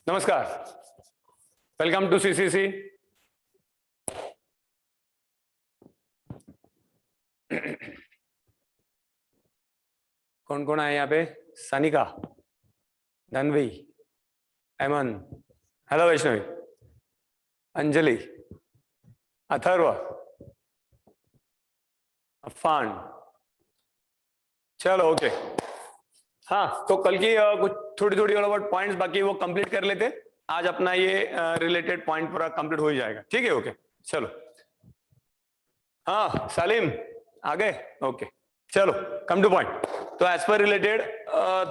नमस्कार, welcome to CCC. कौन कौन आया यहाँ पे? सानिका, धनवी, एमन, हेलो वैष्णवी, अंजलि, अथर्व, अफान। चलो ओके। हाँ, तो कल की कुछ थोड़ी थोड़ी पॉइंट्स बाकी वो कंप्लीट कर लेते। आज अपना ये रिलेटेड पॉइंट पूरा कंप्लीट हो ही जाएगा। ठीक है, ओके चलो। हाँ सालिम आ गए, ओके चलो कम टू पॉइंट। तो एज पर रिलेटेड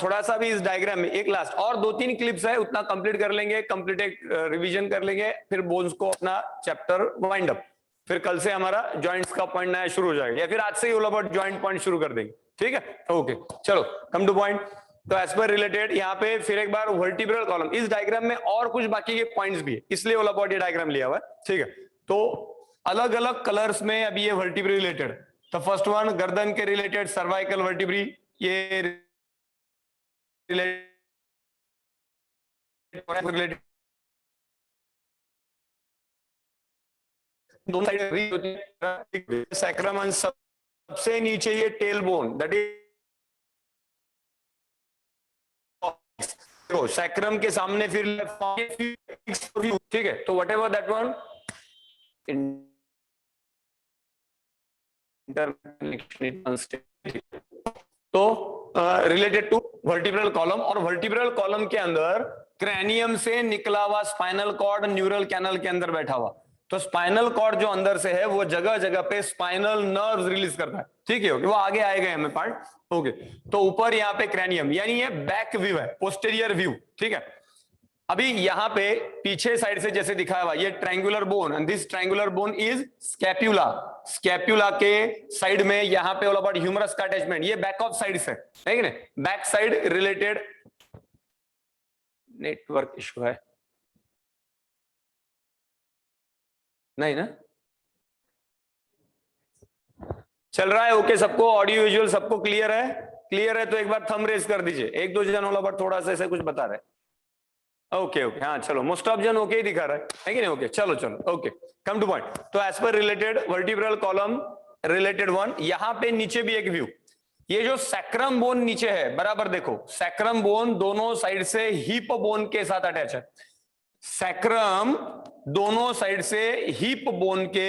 थोड़ा सा भी इस डायग्राम में एक लास्ट और 2-3 क्लिप्स है, उतना कंप्लीट कर लेंगे, कंप्लीट एक रिवीजन कर लेंगे, फिर बोन्स को अपना चैप्टर वाइंड अप। फिर कल से हमारा जॉइंट्स का पॉइंट नया शुरू हो जाएगा, या फिर आज से ही ऑल अबाउट जॉइंट पॉइंट शुरू कर देंगे। ठीक है, ओके चलो कम टू पॉइंट। तो एज पर रिलेटेड यहाँ पे फिर एक बार वर्टिब्रल कॉलम, इस डायग्राम में और कुछ बाकी के पॉइंट्स भी है, इसलिए ऑल अबाउट ये डायग्राम लिया हुआ है। ठीक है, तो अलग अलग कलर्स में अभी ये वर्टिब्री रिलेटेड। तो फर्स्ट वन गर्दन के रिलेटेड सर्वाइकल वर्टिब्री, ये रिलेटेड दोनों साइड रीच होती है। सैक्रम सबसे नीचे ये tail bone, that is sacrum के सामने फिर ठीक है। तो वट एवर दैट वन तो रिलेटेड टू वर्टिब्रल कॉलम, और वर्टिब्रल कॉलम के अंदर क्रैनियम से निकला हुआ स्पाइनल कॉर्ड न्यूरल कैनल के अंदर बैठा हुआ। तो स्पाइनल कॉर्ड जो अंदर से है वो जगह जगह पे स्पाइनल नर्व्स रिलीज करता है। ठीक है, वो आगे आएगा हमें पार्ट। ओके, तो ऊपर यहाँ पे क्रैनियम, यानी ये बैक व्यू है, पोस्टेरियर व्यू। ठीक है, अभी यहाँ पे पीछे साइड से जैसे दिखाया हुआ ये triangular bone, and this triangular bone is scapula. Scapula के साइड में यहाँ पे ऑल अबाउट ह्यूमरस का अटैचमेंट, ये बैक ऑफ साइड से है कि नहीं? Back side related network issue है नहीं ना? चल रहा है ओके सबको? ऑडियो विजुअल सबको क्लियर है? क्लियर है तो एक बार थंब रेज कर दीजिए। एक दो जन ऑल अबाउट थोड़ा सा ऐसे कुछ बता रहे। ओके ओके, हाँ चलो, मोस्ट ऑफ जन ओके ही दिखा रहा है कि नहीं? ओके चलो चलो ओके, कम टू पॉइंट। तो as per related vertebral column related one, यहां पे नीचे भी एक व्यू। ये जो सैक्रम बोन नीचे है, बराबर देखो, सैक्रम बोन दोनों साइड से हिप बोन के साथ अटैच है। सैक्रम दोनों साइड से हिप बोन के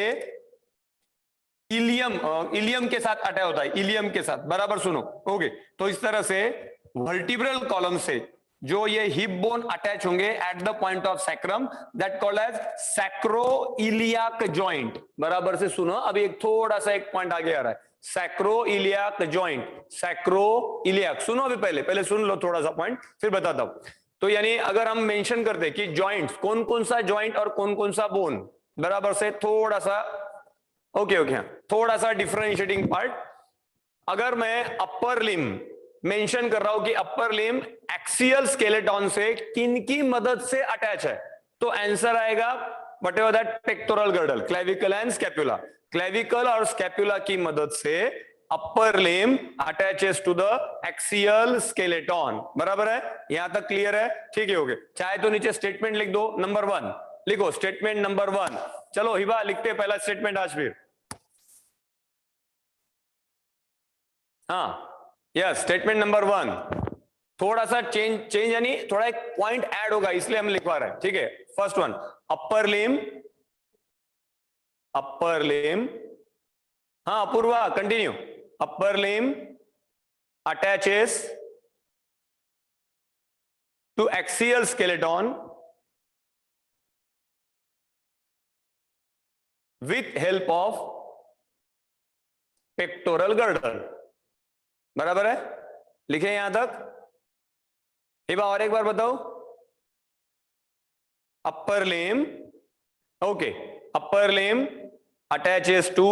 इलियम के साथ अटैच होता है, इलियम के साथ, बराबर सुनो। ओके, तो इस तरह से वर्टिब्रल कॉलम से जो ये हिप बोन अटैच होंगे at the point of sacrum, that called as sacroiliac joint. बराबर से सुनो, अभी एक थोड़ा सा एक पॉइंट आगे आ रहा है, सैक्रोइलियाक जॉइंट। सैक्रोइलियाक सुनो, अभी पहले सुन लो थोड़ा सा पॉइंट, फिर बताता हूं। तो यानी अगर हम मेंशन करते कि जॉइंट्स कौन कौन सा जॉइंट और कौन कौन सा बोन, बराबर से थोड़ा सा ओके ओके, थोड़ा सा डिफरेंशिएटिंग पार्ट। अगर मैं अपर लिम मेंशन कर रहा हूं कि अपर लिम एक्सियल स्केलेटन से किनकी मदद से अटैच है, तो आंसर आएगा whatever that pectoral girdle, clavicle and scapula. Clavicle और स्कैपुला की मदद से upper limb attaches to the axial skeleton. बराबर है? यहां तक क्लियर है? ठीक है ओके। चाहे तो नीचे स्टेटमेंट लिख दो, नंबर 1 लिखो, स्टेटमेंट नंबर 1। चलो हिबा लिखते हैं पहला स्टेटमेंट आज फिर। हाँ यस, स्टेटमेंट नंबर 1। थोड़ा सा चेंज यानी थोड़ा एक पॉइंट ऐड होगा, इसलिए हम लिखवा रहे हैं। ठीक है, फर्स्ट वन, अपर लिम, हाँ Apoorva continue. Upper limb attaches to axial skeleton with help of pectoral girdle. बराबर है? लिखे यहां तक? हिबा और एक बार बताओ। Upper limb, okay, upper limb attaches to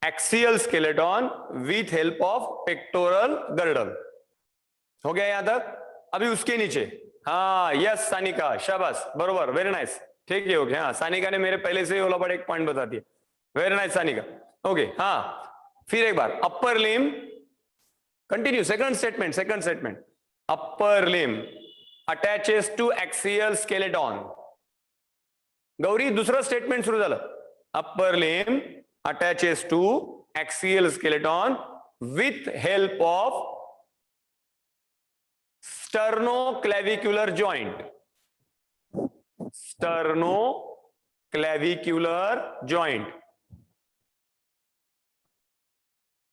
axial skeleton with help of pectoral girdle. हो गया यहां तक? अभी उसके नीचे, हाँ यस सानिका, शाबाश, बरोबर, वेरी नाइस। ठीक है ओके, हाँ सानिका ने मेरे पहले से ओला बड़ा एक पॉइंट बता दिया, वेरी नाइस सानिका। ओके हाँ, फिर एक बार upper limb, continue, second statement, upper limb attaches to axial skeleton. Gauri दुसरं स्टेटमेंट सुरू झालं. Upper limb attaches to axial skeleton with help of sternoclavicular joint. sternoclavicular joint.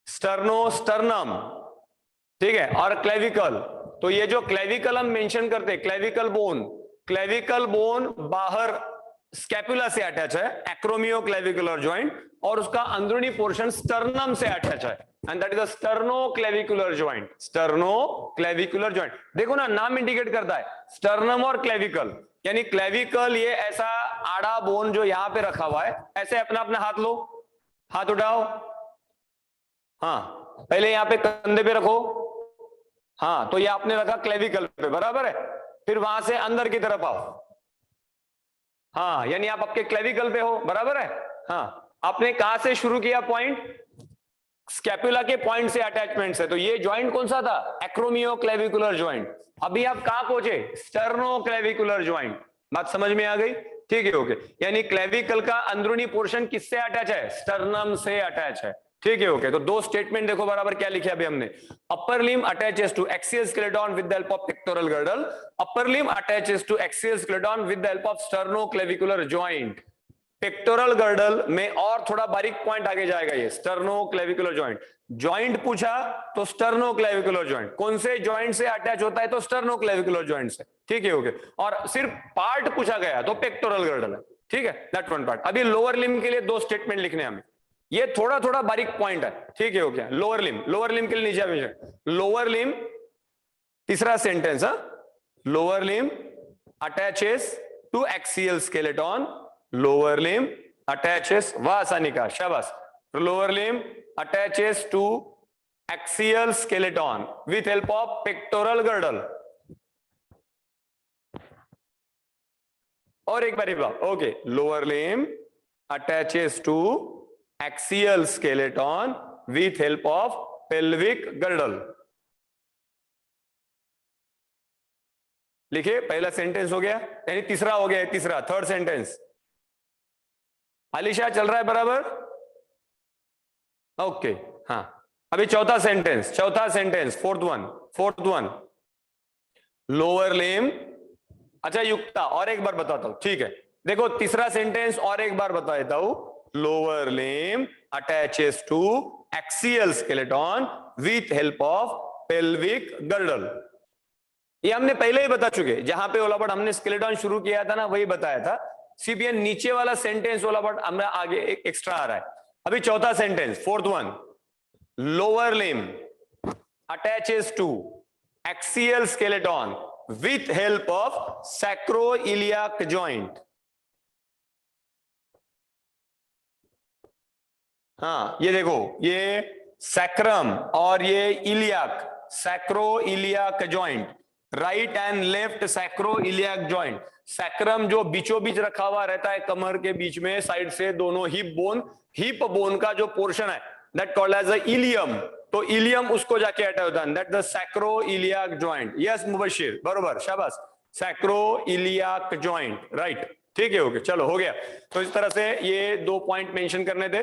Sternum, ठीक है, और क्लेविकल. तो ये जो क्लेविकल हम मेंशन करते हैं, क्लेविकल बोन बाहर स्कैपुला से अटैच है, एक्रोमियो क्लेविकुलर ज्वाइंट, और उसका अंदरूनी पोर्शन स्टर्नम से अटैच है, and that is the sternoclavicular joint. Sternoclavicular joint, देखो ना, नाम इंडिकेट करता है स्टर्नम और क्लेविकल. यानी क्लेविकल ये ऐसा आड़ा बोन जो यहां पे रखा हुआ है, ऐसे अपना अपना हाथ लो, हाथ उठाओ. हाँ, पहले यहां पे कंधे पे रखो. हाँ, तो ये आपने रखा क्लेविकल पे, बराबर है. फिर वहां से अंदर की तरफ आओ. हाँ, यानी आप आपके क्लेविकल पे हो, बराबर है. हाँ, आपने कहां से शुरू किया पॉइंट? स्कैपुला के पॉइंट से अटैचमेंट से. तो ये ज्वाइंट कौन सा था? एक्रोमियो क्लेविकुलर ज्वाइंट. अभी आप कहां पहुंचे? Sterno clavicular joint. बात समझ में आ गई? ठीक है, ओके. यानी क्लेविकल का अंदरूनी पोर्शन किससे अटैच है? स्टर्नम से अटैच है. ठीक है, ओके. तो दो स्टेटमेंट देखो बराबर क्या लिखे अभी हमने. Upper limb attaches to axial skeleton with the help of pectoral girdle. Upper limb attaches to axial skeleton with the help of sternoclavicular joint. Pectoral girdle में और थोड़ा बारीक पॉइंट आगे जाएगा, ये स्टर्नोक्लेविकुलर जॉइंट. जॉइंट पूछा तो स्टर्नोक्लेविकुलर जॉइंट. कौन से जॉइंट से अटैच होता है? तो स्टर्नोक्लेविकुलर जॉइंट से. ठीक है, ओके. और सिर्फ पार्ट पूछा गया तो पेक्टोरल गर्डल है. ठीक है, दैट वन पार्ट. अभी लोअर लिम के लिए दो स्टेटमेंट लिखने हमें. ये थोड़ा थोड़ा बारीक पॉइंट है. ठीक है, ओके. लोअर लिम के लिए नीचे लोअर लिम, तीसरा sentence. Lower limb attaches to axial skeleton. Lower limb attaches, वाह सानिका, शाबाश. Lower limb attaches to axial skeleton with help of pectoral girdle. और एक बार okay. Lower limb attaches to axial skeleton with help of pelvic girdle. लिखिए, पहला sentence हो गया, यानी तीसरा हो गया. तीसरा, थर्ड सेंटेंस. अलीशा चल रहा है बराबर? ओके. हाँ, अभी चौथा सेंटेंस, फोर्थ वन. लोअर लिम, अच्छा युक्ता और एक बार बताता हूं. ठीक है, देखो तीसरा सेंटेंस और एक बार बता देता हूं. Lower limb attaches to axial skeleton with help of pelvic girdle. ये हमने पहले ही बता चुके. जहां पे ओलापट हमने स्केलेटन शुरू किया था ना, वही बताया था. सीपीएन नीचे वाला सेंटेंस ओलापट हमरा आगे एक एक्स्ट्रा आ रहा है. अभी चौथा sentence, fourth one. Lower limb attaches to axial skeleton with help of sacroiliac joint. हाँ, ये देखो, ये सैक्रम और ये iliac, sacroiliac joint. Right and left sacroiliac joint. Sacrum जो बीचों बीच रखा हुआ रहता है कमर के बीच में, साइड से दोनों हिप बोन का जो पोर्शन है, that called as a ilium. तो इलियम उसको जाके अटैच होता है, that the sacroiliac joint. Yes Mubashir, बरोबर, शाबाश. Sacroiliac joint, right. ठीक है, ओके, चलो हो गया. तो इस तरह से ये दो पॉइंट मेंशन करने थे.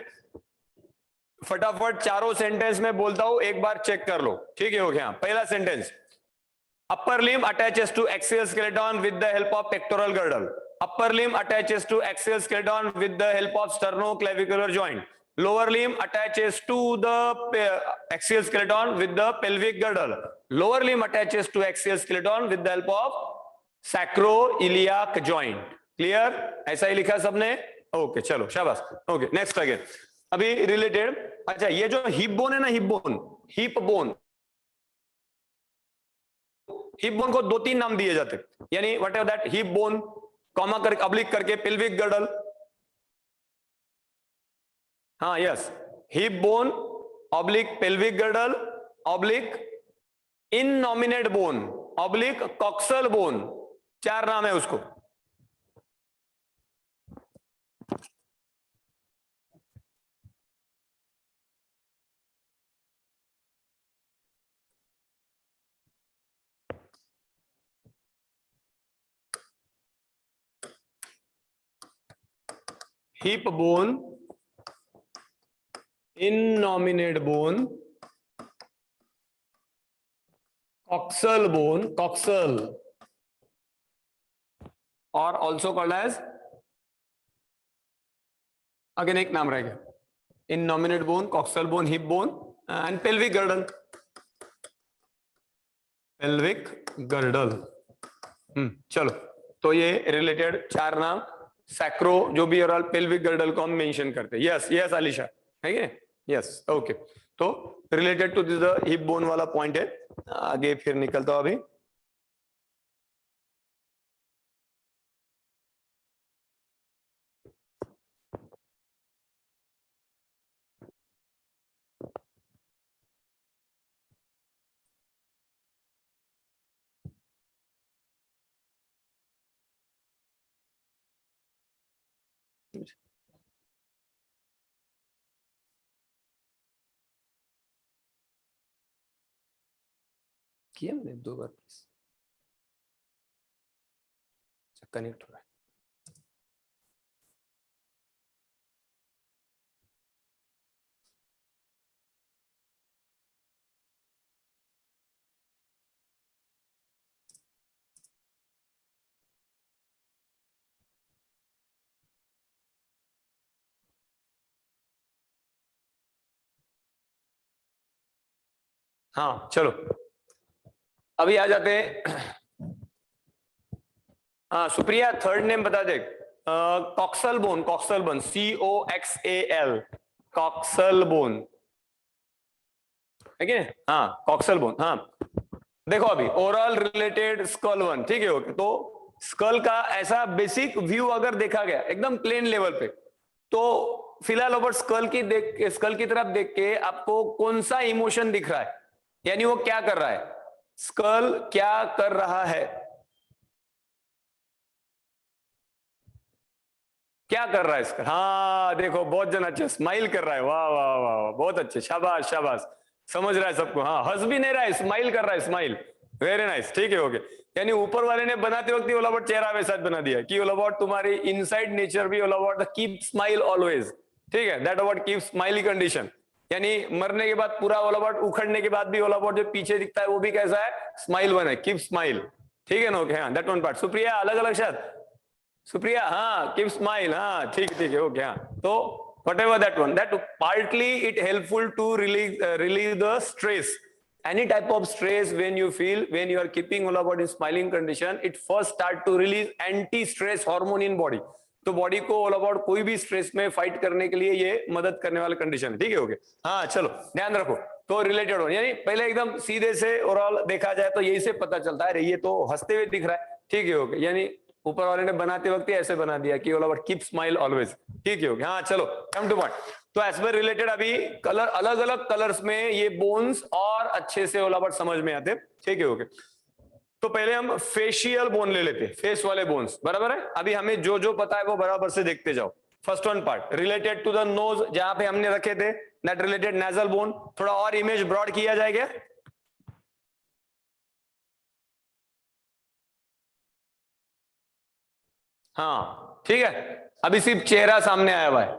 फटाफट चारों सेंटेंस में बोलता हूं, एक बार चेक कर लो. ठीक है, हो गया. पहला sentence, upper limb attaches to axial skeleton with the help of pectoral girdle. Upper limb attaches to axial skeleton with the help of sternoclavicular joint. Lower limb attaches to the axial skeleton with the pelvic girdle. Lower limb attaches to axial skeleton with the help of sacroiliac joint. Clear? ऐसा ही लिखा सबने? Okay, चलो शाबाश. Okay, next again. अभी related, अच्छा, ये जो हिप बोन है ना, हिप बोन को दो तीन नाम दिए जाते. यानी whatever that, hip bone, comma करके अब्लिक करके पेल्विक गर्डल. हाँ, yes, hip bone oblique pelvic girdle oblique innominate bone oblique coxal bone. चार नाम है उसको. Hip bone, innominate bone, coxal bone, coxal, or also called as, again एक नाम रह गया, innominate bone, coxal bone, hip bone and pelvic girdle, pelvic girdle. चलो, तो ये रिलेटेड 4 नाम, सैक्रो जो भी और पेल्विक गर्डल को हम मेंशन करते हैं. यस यस अलीशा, है क्या? Yes okay. तो related to this hip bone वाला पॉइंट है. आगे फिर निकलता हूं अभी. किया मैंने 2 बार, कनेक्ट हो रहा है. हाँ चलो, अभी आ जाते हैं. हाँ सुप्रिया, थर्ड नेम बता दे. Coxal bone, coxal bone, COXAL, coxal bone, है क्या? हाँ कॉक्सल बोन. हाँ देखो, अभी ओवरऑल रिलेटेड स्कल वन, ठीक है. ओके, तो स्कल का ऐसा बेसिक व्यू अगर देखा गया एकदम प्लेन लेवल पे, तो फिलहाल ओवर स्कल की तरफ देख के आपको कौन सा इमोशन दिख रहा है, यानी वो क्या कर रहा है, स्कल क्या कर रहा है, क्या कर रहा है इसका? हाँ देखो, बहुत जन अच्छे स्माइल कर रहा है. वाह वाह वाह वाह, बहुत अच्छे, शाबाश शाबाश, समझ रहा है सबको. हाँ हंस भी नहीं रहा है, स्माइल कर रहा है, स्माइल. वेरी नाइस, ठीक है. ओके, यानी ऊपर वाले ने बनाते वक्त ओल अबाउट चेहरा वैसा बना दिया कि ओल अबाउट तुम्हारी इनसाइड नेचर भी ओल about the keep smile always, ठीक है. That about keep smiley condition, यानी मरने के बाद पूरा ओल अबाउट उखड़ने के बाद भी ओल अबाउट जो पीछे दिखता है वो भी कैसा है, स्माइल वन है, कीप स्माइल, ठीक है ना. ओके, हाँ दैट वन पार्ट. सुप्रिया अलग अलग शायद, सुप्रिया हाँ कीप स्माइल, हाँ ठीक ठीक है. ओके, हाँ तो whatever that one, that partly it helpful to release the stress, any type of stress when you feel, when you are keeping all about in smiling condition, it first start to release anti stress hormone in body. तो body को all about कोई भी stress में fight करने के लिए ये मदद करने वाला कंडीशन है, ठीक है. ओके, हाँ चलो ध्यान रखो. तो रिलेटेड हो, यानी पहले एकदम सीधे से ओवरऑल देखा जाए तो यही से पता चलता है, ये तो हंसते हुए दिख रहा है, ठीक है. ओके, यानी ऊपर वाले ने बनाते वक्त ही ऐसे बना दिया कि all about keep smile always, ठीक है. ओके, हाँ चलो कम टू पॉइंट. तो एज पर रिलेटेड अभी कलर, अलग अलग कलर्स में ये बोन्स और अच्छे से ऑल अबाउट समझ में आते, ठीक है. ओके, तो पहले हम फेशियल बोन ले लेते, फेस वाले बोन्स, बराबर है. अभी हमें जो जो पता है वो बराबर से देखते जाओ. First one part related to the nose, जहां पे हमने रखे थे दैट रिलेटेड नेजल बोन. थोड़ा और इमेज ब्रॉड किया जाएगा. हाँ ठीक है, अभी सिर्फ चेहरा सामने आया हुआ है.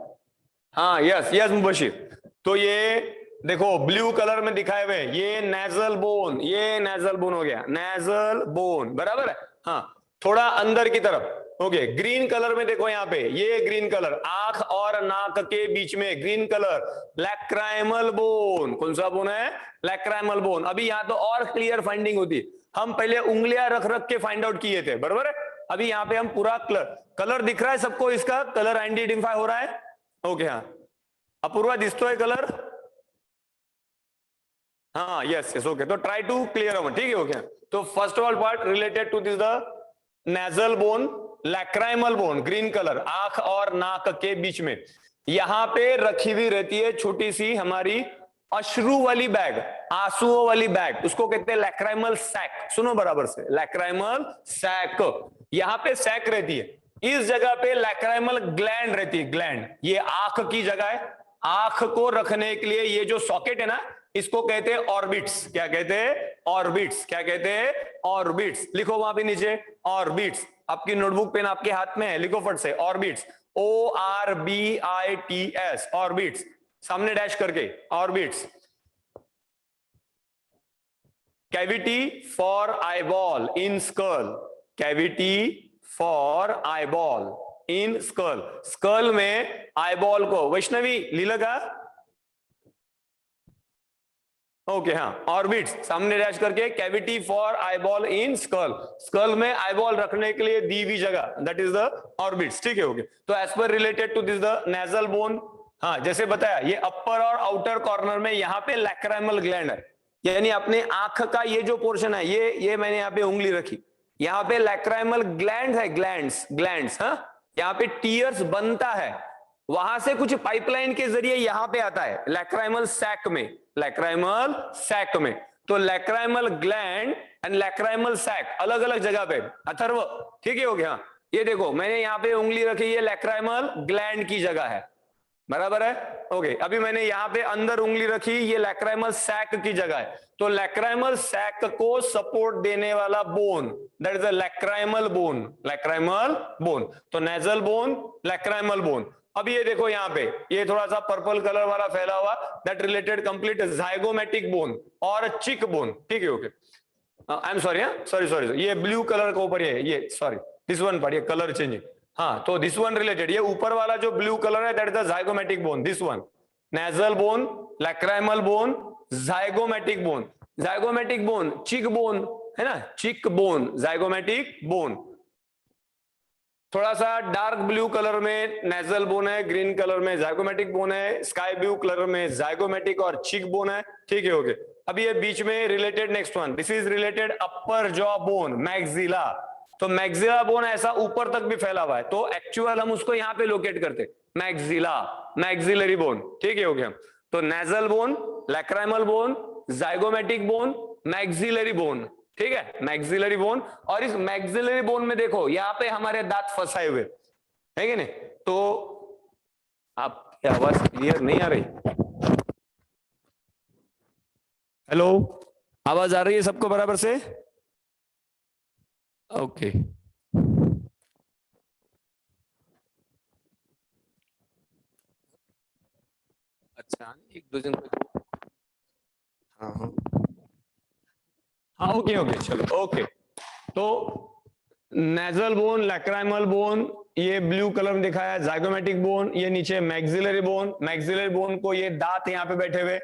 हाँ यस यस मुबशीर. तो ये देखो ब्लू कलर में दिखाए हुए, ये नेजल बोन, ये नेजल बोन हो गया, नेजल बोन, बराबर है. हाँ थोड़ा अंदर की तरफ. ओके, ग्रीन कलर में देखो यहाँ पे, ये ग्रीन कलर आंख और नाक के बीच में ग्रीन कलर, लैक्राइमल बोन. कौन सा बोन है? Lacrimal bone. अभी यहाँ तो और क्लियर फाइंडिंग होती, हम पहले उंगलियां रख रख के फाइंड आउट किए थे, बराबर है. अभी यहाँ पे हम पूरा कलर दिख रहा है सबको, इसका कलर आइडेंटिफाई हो रहा है. ओके, हाँ अपूर्वा दिसतोय कलर? हाँ यस यस. ओके, तो ट्राई टू क्लियर अवर, ठीक है. ओके, तो first all part related to this the nasal bone, lacrimal bone, green colour, आंख और नाक के बीच में यहां पे रखी हुई रहती है छोटी सी हमारी अश्रु वाली बैग, आंसुओं वाली बैग, उसको कहते हैं लैक्राइमल सैक. सुनो बराबर से, लैक्राइमल सैक, यहां पे सैक रहती है. इस जगह पे लैक्राइमल ग्लैंड रहती है, ग्लैंड. ये आंख की जगह है, आंख को रखने के लिए ये जो सॉकेट है ना, इसको कहते हैं ऑर्बिट्स. क्या कहते हैं? ऑर्बिट्स. क्या कहते हैं? ऑर्बिट्स. लिखो वहां पे नीचे ऑर्बिट्स. आपकी नोटबुक पेन आपके हाथ में है, लिखो फट से ऑर्बिट्स. ORBITS, ऑर्बिट्स, सामने डैश करके orbits. Cavity for eyeball in skull, cavity for eyeball in skull, skull में आईबॉल को, वैष्णवी लीला का, ओके हाँ, ऑर्बिट्स सामने डैश करके, cavity for eyeball in skull, skull में आईबॉल रखने के लिए दी हुई जगह, दैट इज द ऑर्बिट्स, ठीक है ओके। तो as per related to this the nasal bone, हाँ जैसे बताया ये अपर और आउटर कॉर्नर में यहाँ पे लैक्राइमल ग्लैंड है, यानी अपने आंख का ये जो पोर्शन है, ये मैंने यहाँ पे उंगली रखी, यहाँ पे लैक्राइमल ग्लैंड है, ग्लैंड्स, हाँ यहाँ पे टीयर्स बनता है, वहां से कुछ पाइपलाइन के जरिए यहां पे आता है लैक्राइमल सैक में, लैक्राइमल सैक में। तो lacrimal gland and lacrimal sac अलग अलग जगह पे, अथर्व ठीक है हो गया। ये देखो मैंने यहाँ पे उंगली रखी, ये लैक्राइमल ग्लैंड की जगह है, बराबर है ओके। अभी मैंने यहाँ पे अंदर उंगली रखी, ये लैक्राइमल सैक की जगह है। तो लैक्राइमल सैक को सपोर्ट देने वाला bone, that is a lacrimal bone, lacrimal bone. तो नेजल बोन, लैक्राइमल बोन। अब ये देखो यहाँ पे ये थोड़ा सा पर्पल कलर वाला फैला हुआ, that related complete zygomatic bone और चिक बोन, ठीक है okay. I am sorry, sorry ये ब्लू कलर के ऊपर ये सॉरी दिस वन पर ये कलर चेंजिंग, हाँ तो दिस वन रिलेटेड, ये ऊपर वाला जो ब्लू कलर है that is the zygomatic bone, this one nasal bone, lacrimal bone, zygomatic bone. Zygomatic bone चिक बोन है ना, चिक बोन, जाइगोमेटिक बोन। थोड़ा सा डार्क ब्लू कलर में नेजल बोन है, ग्रीन कलर में जाइगोमेटिक बोन है, स्काई ब्लू कलर में जाइगोमेटिक और चिक बोन है, ठीक है ओके। अब ये बीच में related next one, this is related upper jaw bone, maxilla. तो मैक्सिला बोन ऐसा ऊपर तक भी फैला हुआ है, तो एक्चुअल हम उसको यहाँ पे लोकेट करते, मैक्सिला, मैक्सिलरी बोन, ठीक है हो गया। तो nasal bone, lacrimal bone, zygomatic bone, maxillary bone, ठीक है मैक्सिलरी बोन। और इस मैक्सिलरी बोन में देखो यहाँ पे हमारे दांत फंसाए हुए है कि नहीं। तो आपकी आवाज क्लियर नहीं आ रही, हेलो आवाज आ रही है सबको बराबर से, ओके अच्छा एक दो दिन हाँ हाँ हाँ ओके ओके चलो ओके। तो नेजल बोन, लैक्राइमल बोन, ये ब्लू कलर में दिखाया है जाइगोमेटिक बोन, ये नीचे मैक्सिलरी बोन, मैक्सिलरी बोन को ये दांत यहाँ पे बैठे हुए,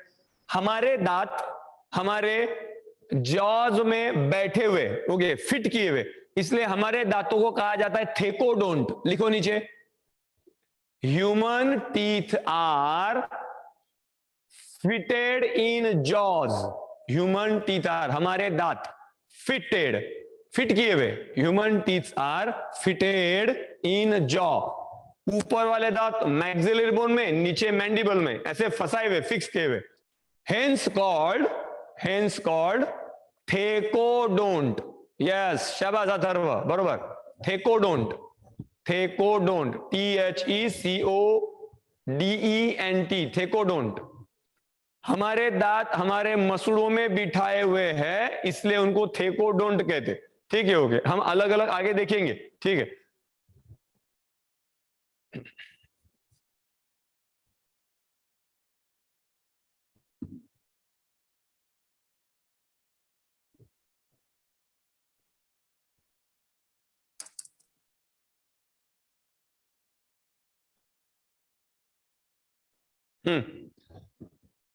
हमारे दांत हमारे जॉज में बैठे हुए ओके, फिट किए हुए, इसलिए हमारे दांतों को कहा जाता है थेकोडोंट। लिखो नीचे, human teeth are fitted in jaws, human teeth are, हमारे दांत फिटेड, फिट किए हुए, human teeth are fitted in jaw. ऊपर वाले दांत मैक्सिलरी बोन में, नीचे मैंडिबल में ऐसे फंसाए हुए, फिक्स किए हुए, हेंस कॉल्ड थेकोडोंट। यस शाबाश अथर्व, बरोबर, थेकोडोंट, थेकोडोंट, THECODENT, थेकोडोंट। हमारे दांत हमारे मसूड़ों में बिठाए हुए हैं, इसलिए उनको थेकोडोंट कहते, ठीक है ओके। हम अलग अलग आगे देखेंगे, ठीक है।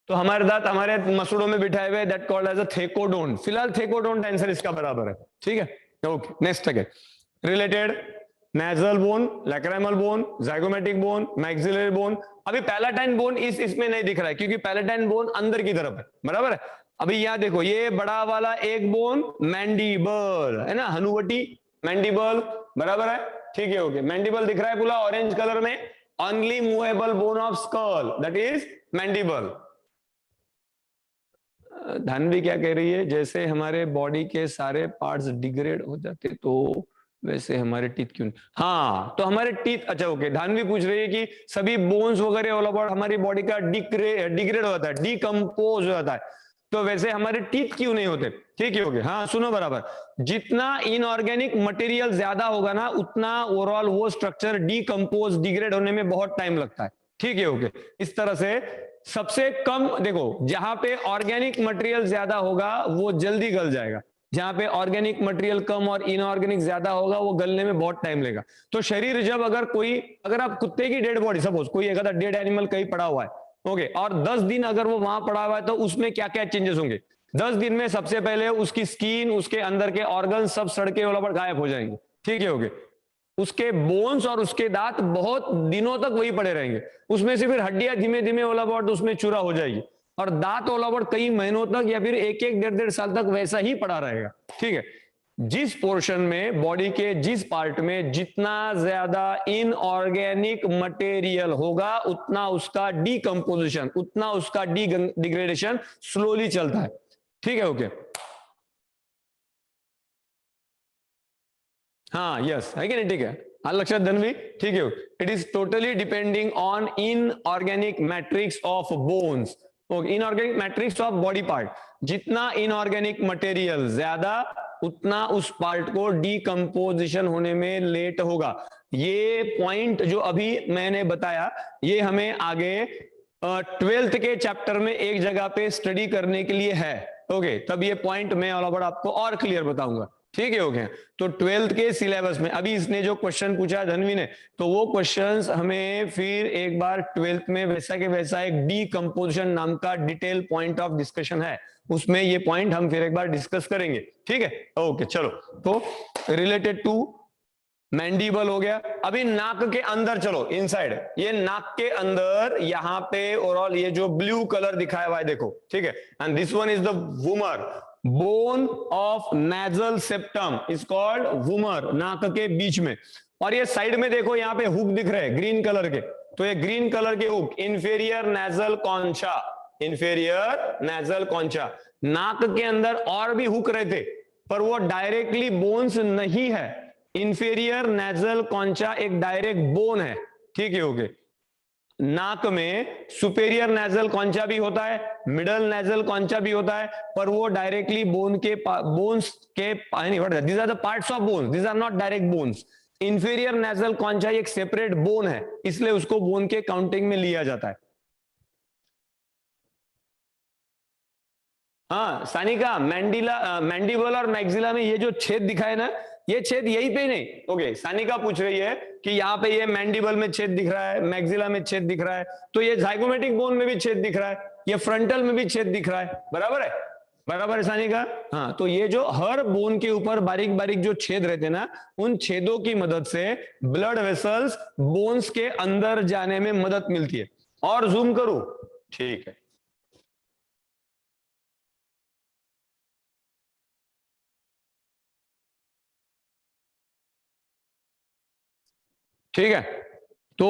तो हमारे दांत हमारे मसूड़ों में बिठाए हुए, दैट कॉल्ड एज अ थेकोडोंट। फिलहाल थेकोडोंट आंसर इसका बराबर है, ठीक है ओके। नेक्स्ट है related nasal bone, lacrimal bone, zygomatic bone, maxillary bone. अभी पैलेटाइन बोन इसमें नहीं दिख रहा है क्योंकि पैलेटाइन बोन अंदर की तरफ है, बराबर है। अभी यहां देखो ये बड़ा वाला एक बोन मैंडिबल है ना, हनुवटी मैंडिबल, बराबर है, ठीक है ओके। मैंडिबल दिख रहा है पूरा ऑरेंज कलर में, only movable bone of skull that is mandible. Dhanvi क्या कह रही है, जैसे हमारे बॉडी के सारे पार्ट्स डिग्रेड हो जाते तो वैसे हमारे टीथ क्यों नहीं? हाँ तो हमारे टीथ, अच्छा ओके। धानवी पूछ रही है कि सभी बोन्स वगैरह ऑल अबाउट हमारी बॉडी का डिग्रेड हो जाता है, डिकम्पोज हो जाता है, तो वैसे हमारे टीथ क्यों नहीं होते? ठीक है, ओके, हाँ सुनो बराबर, जितना इनऑर्गेनिक मटेरियल ज्यादा होगा ना, उतना ओवरऑल वो स्ट्रक्चर डीकंपोज डिग्रेड होने में बहुत टाइम लगता है। ठीक है, ओके, इस तरह से सबसे कम देखो, जहां पे ऑर्गेनिक मटेरियल ज्यादा होगा वो जल्दी गल जाएगा, जहां पे ऑर्गेनिक मटेरियल कम और इनऑर्गेनिक ज्यादा होगा वो गलने में बहुत टाइम लेगा। तो शरीर जब अगर आप कुत्ते की डेड बॉडी, सपोज कोई एक डेड एनिमल कहीं पड़ा हुआ है, ओके, और 10 दिन अगर वो वहां पड़ा हुआ है, तो उसमें क्या क्या चेंजेस होंगे? 10 दिन में सबसे पहले उसकी स्किन, उसके अंदर के ऑर्गन सब सड़के वाला गायब हो जाएंगे। ठीक है, ओके, उसके बोन्स और उसके दांत बहुत दिनों तक वही पड़े रहेंगे, उसमें से फिर हड्डियां धीमे धीमे ओला बॉट उसमें चूरा हो जाएगी, और दांत ओला बॉट कई महीनों तक या फिर एक एक डेढ़ डेढ़ साल तक वैसा ही पड़ा रहेगा। ठीक है, जिस पोर्शन में बॉडी के जिस पार्ट में जितना ज्यादा इनऑर्गेनिक मटेरियल होगा, उतना उसका डीकंपोजिशन, उतना उसका डिग्रेडेशन स्लोली चलता है। ठीक है, ओके, हाँ यस है कि नहीं? ठीक है, हाँ लक्षात धनवी, ठीक है, it is totally depending on inorganic matrix of bones, inorganic matrix of body part, जितना इनऑर्गेनिक मटेरियल ज्यादा, उतना उस पार्ट को डीकंपोजिशन होने में लेट होगा। ये पॉइंट जो अभी मैंने बताया, ये हमें आगे 12th के चैप्टर में एक जगह पे स्टडी करने के लिए है। ओके, तब ये पॉइंट मैं आपको और क्लियर बताऊंगा। ठीक है, ओके, तो 12th के सिलेबस में अभी इसने जो क्वेश्चन पूछा धनवी ने, तो वो क्वेश्चंस हमें फिर एक बार 12th में वैसा के वैसा एक डीकंपोजिशन नाम का डिटेल पॉइंट ऑफ डिस्कशन है, उसमें ये पॉइंट हम फिर एक बार डिस्कस करेंगे। ठीक है, ओके, चलो, तो रिलेटेड टू मैंडिबल हो गया। अभी नाक के अंदर चलो, इनसाइड, ये नाक के अंदर यहाँ पे ओवरऑल ये जो ब्लू कलर दिखाया हुआ है देखो, ठीक है, and this one is the vomer, bone of nasal septum is called vomer, नाक के बीच में। और ये साइड में देखो, यहाँ पे हुक दिख रहे हैं ग्रीन कलर के, तो ये ग्रीन कलर के hook inferior nasal कॉन्चा, inferior nasal कॉन्चा। नाक के अंदर और भी हुक रहते, पर वो डायरेक्टली बोन्स नहीं है। इंफेरियर नेजल कॉन्चा एक डायरेक्ट बोन है। ठीक है, ओके, नाक में सुपेरियर नेजल कॉन्चा भी होता है, मिडल नेजल कॉन्चा भी होता है, पर वो डायरेक्टली बोन्स के these are the parts of bones, these are not direct bones. Inferior nasal concha एक सेपरेट बोन है, इसलिए उसको बोन के काउंटिंग में लिया जाता है। हाँ सानिका, मैंडिबल और मैक्सिला में ये जो छेद दिखाए ना, ये छेद यही पे नहीं। ओके, सानिका पूछ रही है कि यहाँ पे ये मैंडिबल में छेद दिख रहा है, मैक्सिला में छेद दिख रहा है, तो ये जाइगोमेटिक बोन में भी छेद दिख रहा है, ये फ्रंटल में भी छेद दिख रहा है, बराबर है? बराबर है सानिका? हाँ, तो ये जो हर बोन के ऊपर बारीक बारीक जो छेद रहते ना, उन छेदों की मदद से ब्लड वेसल्स बोन्स के अंदर जाने में मदद मिलती है। और जूम करूं? ठीक है, ठीक है, तो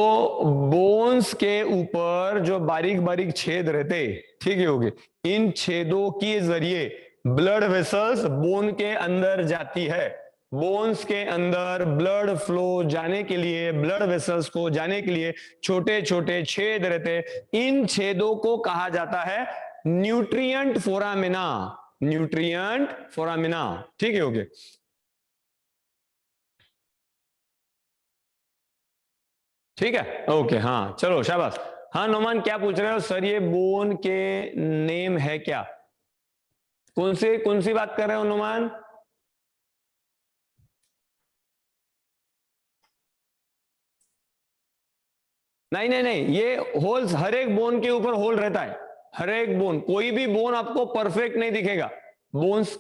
बोन्स के ऊपर जो बारीक बारीक छेद रहते, ठीक है, होगे, इन छेदों के जरिए ब्लड वेसल्स बोन के अंदर जाती है। बोन्स के अंदर ब्लड फ्लो जाने के लिए, ब्लड वेसल्स को जाने के लिए छोटे छोटे छेद रहते, इन छेदों को कहा जाता है न्यूट्रिएंट फोरामिना, न्यूट्रिएंट फोरामिना। ठीक है, ओके, ठीक है, ओके, हाँ चलो शाबाश। हाँ नोमान, क्या पूछ रहे हो सर? ये बोन के नेम है क्या? कौन सी बात कर रहे हो नोमान? नहीं नहीं नहीं, ये होल्स हर एक बोन के ऊपर होल रहता है, हर एक बोन, कोई भी बोन आपको परफेक्ट नहीं दिखेगा। बोन्स,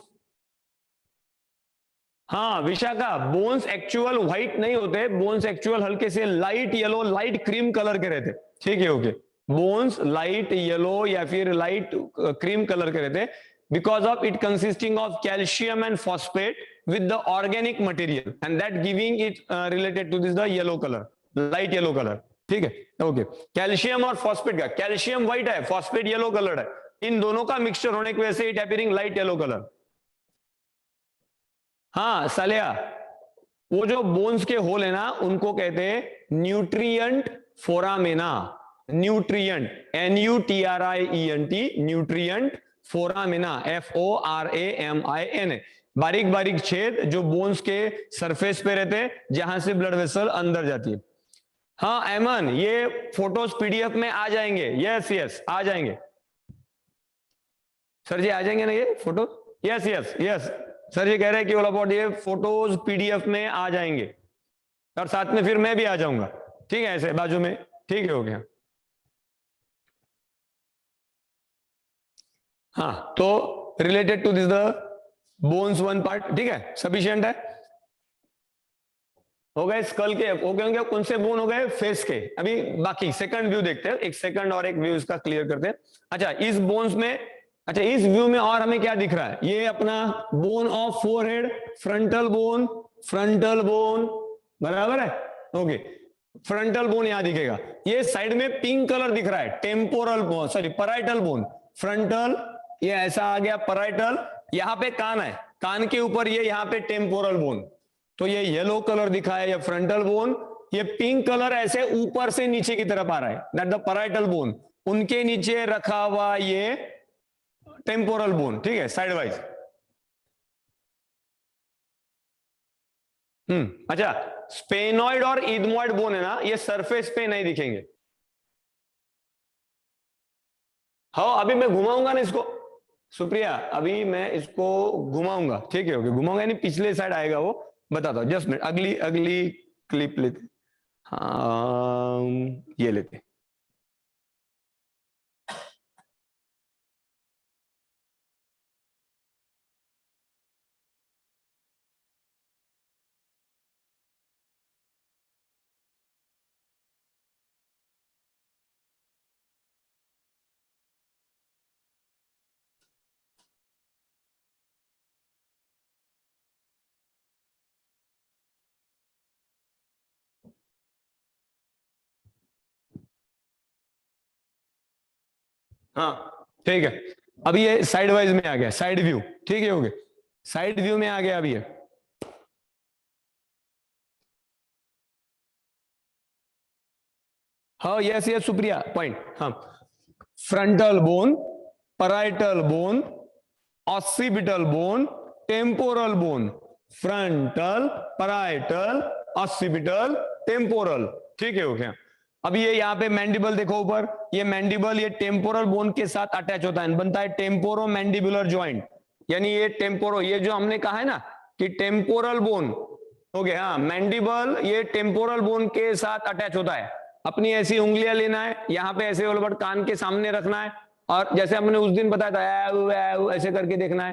हाँ विशाखा, बोन्स एक्चुअल व्हाइट नहीं होते, बोन्स एक्चुअल हल्के से light yellow, light cream colour के रहते। ठीक है, ओके, बोन्स लाइट येलो या फिर लाइट क्रीम कलर के रहते, because of it consisting of calcium and phosphate with the organic material, and that giving it related to this the yellow colour, light yellow colour. ठीक है, okay, calcium और phosphate का, calcium white है, phosphate yellow colour है, इन दोनों का mixture होने की वजह से it appearing light yellow colour. हाँ सालिया, वो जो बोन्स के होल है ना, उनको कहते हैं nutrient foramina, nutrient, NUTRIENT, nutrient foramina, FORAMINA, बारीक बारीक छेद जो बोन्स के सरफेस पे रहते हैं, जहां से ब्लड वेसल अंदर जाती है। हाँ एमन, ये फोटोज PDF में आ जाएंगे। यस यस आ जाएंगे सर जी, आ जाएंगे ना ये photo? Yes yes yes sir जी कह रहे हैं कि ऑल अबाउट ये फोटोज PDF में आ जाएंगे, और साथ में फिर मैं भी आ जाऊंगा। ठीक है, ऐसे बाजू में। ठीक है, हो गया। हाँ, तो related to this the bones one part, ठीक है, सफिशिएंट है। हो गए स्कल के, हो गए होंगे। कौन से बोन हो गए? फेस के। अभी बाकी सेकंड व्यू देखते हैं, एक सेकंड और एक व्यू इसका क्लियर करते हैं। अच्छा, इस बोन्स में, अच्छा इस व्यू में और हमें क्या दिख रहा है? ये अपना bone of forehead, frontal bone, बराबर है। ओके, फ्रंटल बोन यहां दिखेगा। ये साइड में पिंक कलर दिख रहा है, temporal bone, sorry parietal bone. Frontal ये ऐसा आ गया पराइटल, यहां पे कान है, कान के ऊपर ये यहाँ पे टेम्पोरल बोन, तो ये येलो कलर दिखा है, ये फ्रंटल बोन। ये पिंक कलर ऐसे ऊपर से नीचे की तरफ आ रहा है, दैट द पराइटल बोन। उनके नीचे रखा हुआ ये टेम्पोरल बोन, ठीक है, साइड वाइज। अच्छा, स्पेनॉइड और इथमॉइड बोन है ना, ये सरफेस पे नहीं दिखेंगे। हाँ, अभी मैं घुमाऊंगा ना इसको सुप्रिया, अभी मैं इसको घुमाऊंगा, ठीक है, ओके, घुमाऊंगा यानी पिछले साइड आएगा वो, बताता हूँ। जस्ट मिनट, अगली अगली क्लिप लेते। हाँ, ये लेते। हाँ ठीक है, अभी ये साइड वाइज में आ गया, साइड व्यू, ठीक है, ओके, साइड व्यू में आ गया अभी ये। हाँ यस यस सुप्रिया, पॉइंट। हाँ, frontal bone, parietal bone, occipital bone, temporal bone, frontal, parietal, occipital, temporal, ठीक है, ओके। अब ये यहाँ पे मैंडिबल देखो ऊपर, ये मैंडिबल ये टेम्पोरल बोन के साथ अटैच होता है, बनता है टेम्पोरो मैंडिबुलर ज्वाइंट, यानी ये टेम्पोरो, ये जो हमने कहा है ना कि टेम्पोरल बोन, ओके, हाँ, मैंडिबल ये टेम्पोरल बोन के साथ अटैच होता है। अपनी ऐसी उंगलियां लेना है, यहाँ पे ऐसे ओलबट कान के सामने रखना है, और जैसे हमने उस दिन बताया था ऐसे करके देखना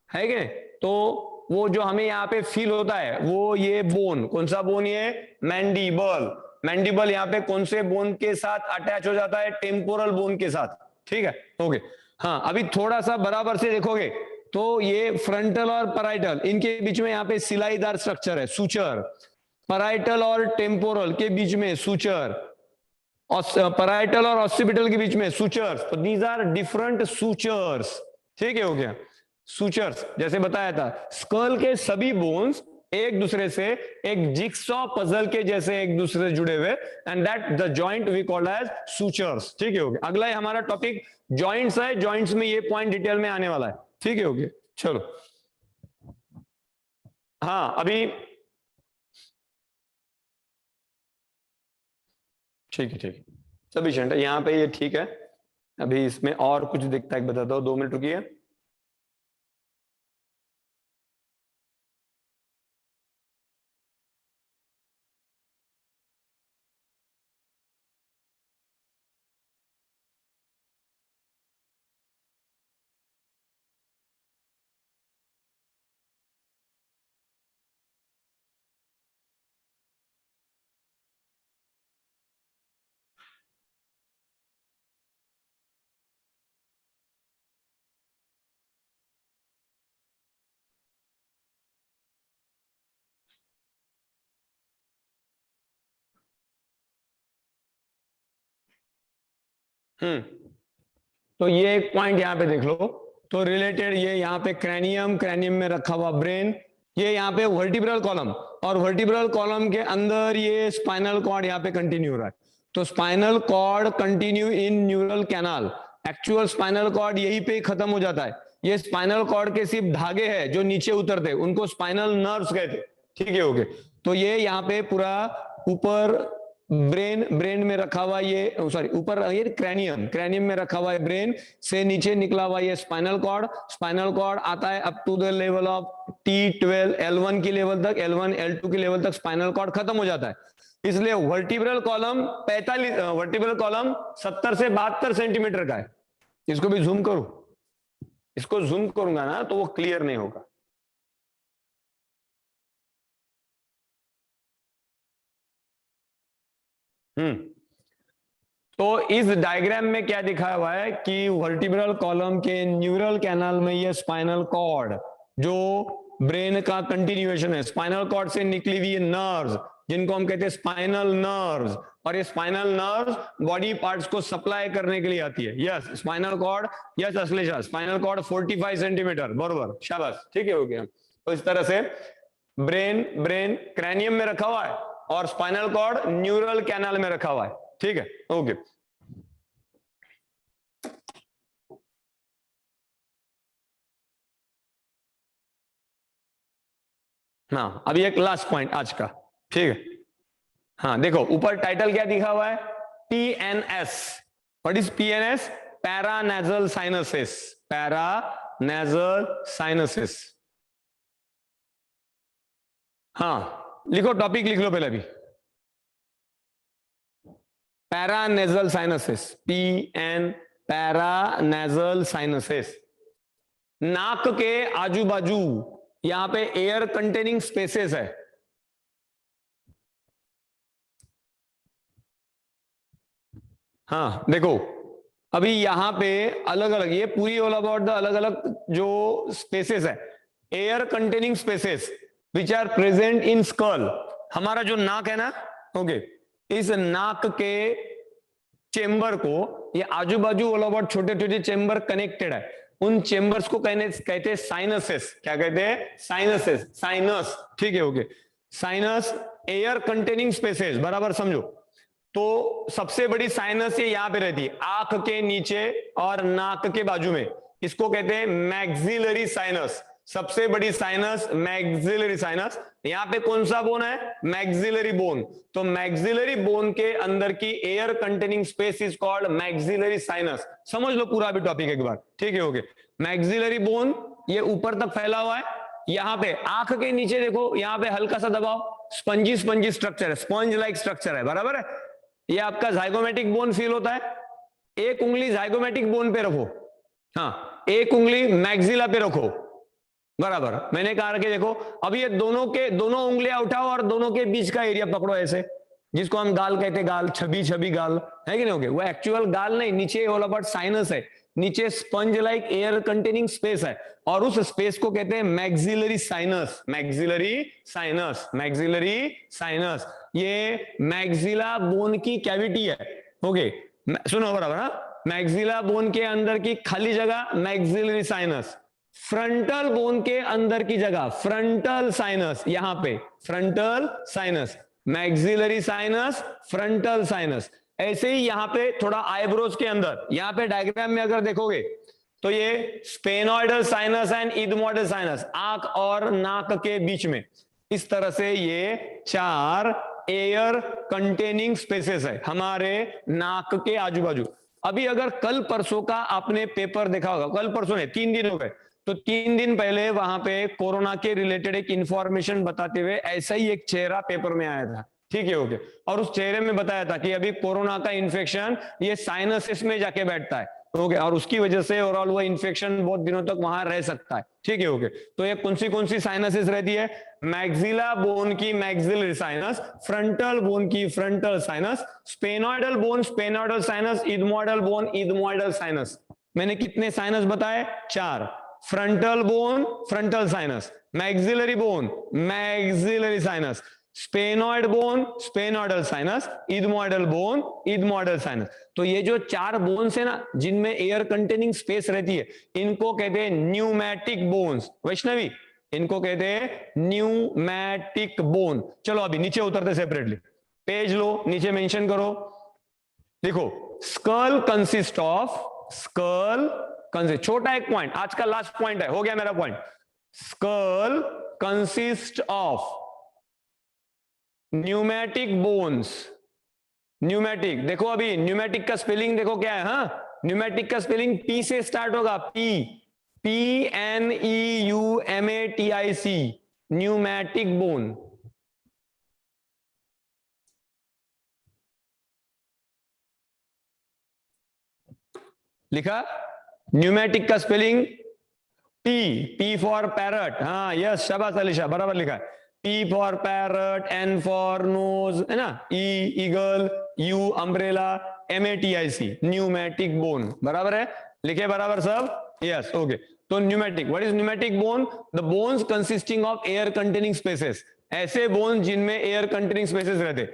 है कि नहीं? तो वो जो हमें यहाँ पे फील होता है वो ये बोन, कौन सा बोन? ये मैंडिबल। मैंडिबल यहाँ पे कौन से बोन के साथ अटैच हो जाता है? टेम्पोरल बोन के साथ, ठीक है, ओके। हाँ, अभी थोड़ा सा बराबर से देखोगे तो ये फ्रंटल और पराइटल, इनके बीच में यहाँ पे सिलाईदार स्ट्रक्चर है, सूचर। पराइटल और टेम्पोरल के बीच में सूचर, पराइटल और ऑसिपिटल के बीच में सूचर्स, तो दीज आर डिफरेंट सूचर्स, ठीक है, हो गया। सूचर्स जैसे बताया था, स्कल के सभी बोन्स एक दूसरे से एक जिक्सॉ पजल के जैसे एक दूसरे से जुड़े हुए, and that the joint we called as sutures, ठीक है, हो गया। अगला हमारा टॉपिक जॉइंट्स है, जॉइंट्स में ये पॉइंट डिटेल में आने वाला है, ठीक है, हो गया, चलो। हाँ, अभी ठीक है, ठीक है, सफिशिएंट है यहाँ पे, ये ठीक है। अभी इसमें और कुछ दिखता है, बताता हूँ, 2 मिनट रुकिए। तो ये एक पॉइंट यहाँ पे देख लो, तो रिलेटेड ये यहाँ पे क्रैनियम, क्रैनियम में रखा हुआ ब्रेन, ये यहाँ पे वर्टिब्रल कॉलम, और वर्टिब्रल कॉलम के अंदर ये स्पाइनल कॉर्ड यहाँ पे कंटिन्यू हो रहा है। तो spinal cord continue in neural canal actual spinal cord यहीं पे खत्म हो जाता है। ये स्पाइनल कॉर्ड के सिर्फ धागे हैं जो नीचे उतरते, उनको स्पाइनल नर्व्स कहते। ठीक है, ओके। तो ये यहाँ पे पूरा ऊपर ब्रेन में रखा हुआ, ये सॉरी ऊपर ये क्रैनियम में रखा हुआ है, ब्रेन से नीचे निकला हुआ ये स्पाइनल कॉर्ड आता है up to the level of T12 L1 की लेवल तक, L1 L2 की लेवल तक स्पाइनल कॉर्ड खत्म हो जाता है। इसलिए वर्टिब्रल कॉलम 70 से 72 सेंटीमीटर का है। इसको भी जूम करूं, इसको जूम करूंगा ना तो वो क्लियर नहीं होगा। तो इस डायग्राम में क्या दिखाया हुआ है कि वर्टिब्रल कॉलम के न्यूरल कैनाल में ये स्पाइनल कॉर्ड जो ब्रेन का कंटिन्यूएशन है, स्पाइनल कॉर्ड से निकली हुई नर्व्स जिनको हम कहते हैं स्पाइनल नर्व्स, और ये स्पाइनल नर्व्स बॉडी पार्ट्स को सप्लाई करने के लिए आती है। Yes, spinal cord, yes Ashlesha, spinal cord 45 centimetre, बरोबर, शाबाश, ठीक है, हो गया। तो इस तरह से ब्रेन क्रैनियम में रखा हुआ है और स्पाइनल कॉर्ड न्यूरल कैनाल में रखा हुआ है। ठीक है, ओके। हाँ, अभी एक लास्ट पॉइंट आज का, ठीक है। हाँ देखो, ऊपर टाइटल क्या दिखा हुआ है, PNS। What is PNS? Paranasal sinuses, paranasal sinuses. हाँ लिखो, टॉपिक लिख लो पहले अभी, paranasal sinuses, PN, paranasal sinuses. नाक के आजू बाजू यहां पे एयर कंटेनिंग स्पेसेस है। हाँ देखो, अभी यहां पे अलग अलग, ये पूरी ऑल अबाउट द अलग अलग जो स्पेसेस है, air containing spaces which are present in skull. हमारा जो नाक है ना, ओके, इस नाक के चेंबर को, ये आजू बाजू ऑल अबाउट छोटे छोटे चेंबर कनेक्टेड है, उन चेंबर्स को कहते हैं साइनसेस। क्या कहते हैं? साइनसेस, साइनस, ठीक है, okay. Sinus air containing spaces, बराबर समझो। तो सबसे बड़ी साइनस ये यहां पे रहती है, आंख के नीचे और नाक के बाजू में, इसको कहते हैं मैक्सिलरी साइनस। सबसे बड़ी साइनस मैक्सिलरी साइनस। यहां पे कौन सा बोन है? Maxillary bone. तो मैक्सिलरी बोन के अंदर की air containing space is called maxillary sinus. समझ लो पूरा भी टॉपिक एक बार, ठीक है, ओके। मैक्सिलरी बोन ये ऊपर तक फैला हुआ है, यहां पे आंख के नीचे देखो, यहां पे हल्का सा दबाव, स्पंजी स्ट्रक्चर है, स्पंज लाइक स्ट्रक्चर है, बराबर है। ये आपका जाइगोमेटिक बोन फील होता है। एक उंगली जाइगोमेटिक बोन पे रखो, हाँ, एक उंगली मैक्सिला पे रखो, बराबर। मैंने कहा कि देखो, अब ये दोनों उंगलियां उठाओ और दोनों के बीच का एरिया पकड़ो ऐसे, जिसको हम गाल कहते, गाल, छवि गाल है कि नहीं, होगे वो एक्चुअल गाल नहीं, नीचे ऑल अबाउट साइनस है, नीचे sponge like air containing space है, और उस स्पेस को कहते हैं maxillary sinus. Maxillary sinus, maxillary sinus, ये मैक्सिला बोन की कैविटी है, ओके। सुनो बराबर, हाँ, मैक्सिला बोन के अंदर की खाली जगह मैक्सिलरी साइनस, फ्रंटल बोन के अंदर की जगह फ्रंटल साइनस, यहां पे frontal sinus, maxillary sinus, frontal sinus. ऐसे ही यहां पे थोड़ा आईब्रोज के अंदर, यहां पे डायग्राम में अगर देखोगे तो ये स्पेनोइडल साइनस एंड इथमोइडल साइनस, आंख और नाक के बीच में, इस तरह से ये 4 एयर कंटेनिंग स्पेसेस है हमारे नाक के आजू बाजू। अभी अगर कल परसों का आपने पेपर देखा होगा, कल परसों ने 3 दिन हो गए, तो 3 दिन पहले वहां पे कोरोना के रिलेटेड एक इंफॉर्मेशन बताते हुए ऐसा ही एक चेहरा पेपर में आया था, ठीक है, ओके। और उस चेहरे में बताया था कि अभी कोरोना का इन्फेक्शन ये साइनसिस में जाके बैठता है, ओके, और उसकी वजह से ओवरऑल वो इन्फेक्शन बहुत दिनों तक वहां रह सकता है, ठीक है, ओके। तो ये कौन सी साइनसिस रहती है? मैक्सिला बोन की मैक्सिलरी साइनस, फ्रंटल बोन की frontal sinus, sphenoidal bone sphenoidal sinus, ethmoidal bone ethmoidal sinus. मैंने कितने साइनस बताए? 4। Frontal bone frontal sinus, maxillary bone maxillary sinus, sphenoid bone sphenoidal sinus, ethmoidal bone ethmoidal sinus. तो ये जो 4 bones है ना, जिनमें एयर कंटेनिंग स्पेस रहती है, इनको कहते हैं न्यूमैटिक बोन्स। वैष्णवी, इनको कहते हैं न्यूमैटिक बोन। चलो अभी नीचे उतरते सेपरेटली, पेज लो, नीचे मेंशन करो, देखो, skull consist of skull consist, छोटा एक पॉइंट, आज का लास्ट पॉइंट है, हो गया मेरा point. Skull consist of pneumatic bones. Pneumatic देखो, अभी न्यूमेटिक का स्पेलिंग देखो क्या है, हाँ न्यूमेटिक का स्पेलिंग पी से स्टार्ट होगा, PNEUMATIC, न्यूमेटिक बोन। लिखा न्यूमेटिक का स्पेलिंग P फॉर पैरट, हाँ यस शाबाश अलीशा, बराबर लिखा है। P for parrot, N for knows, है ना, E eagle, U umbrella, MATIC pneumatic bone, बराबर है, लिखे बराबर सब, यस ओके। तो pneumatic, what is pneumatic bone? The bones consisting of air containing spaces, ऐसे बोन्स जिनमें एयर कंटेनिंग स्पेसेस रहते।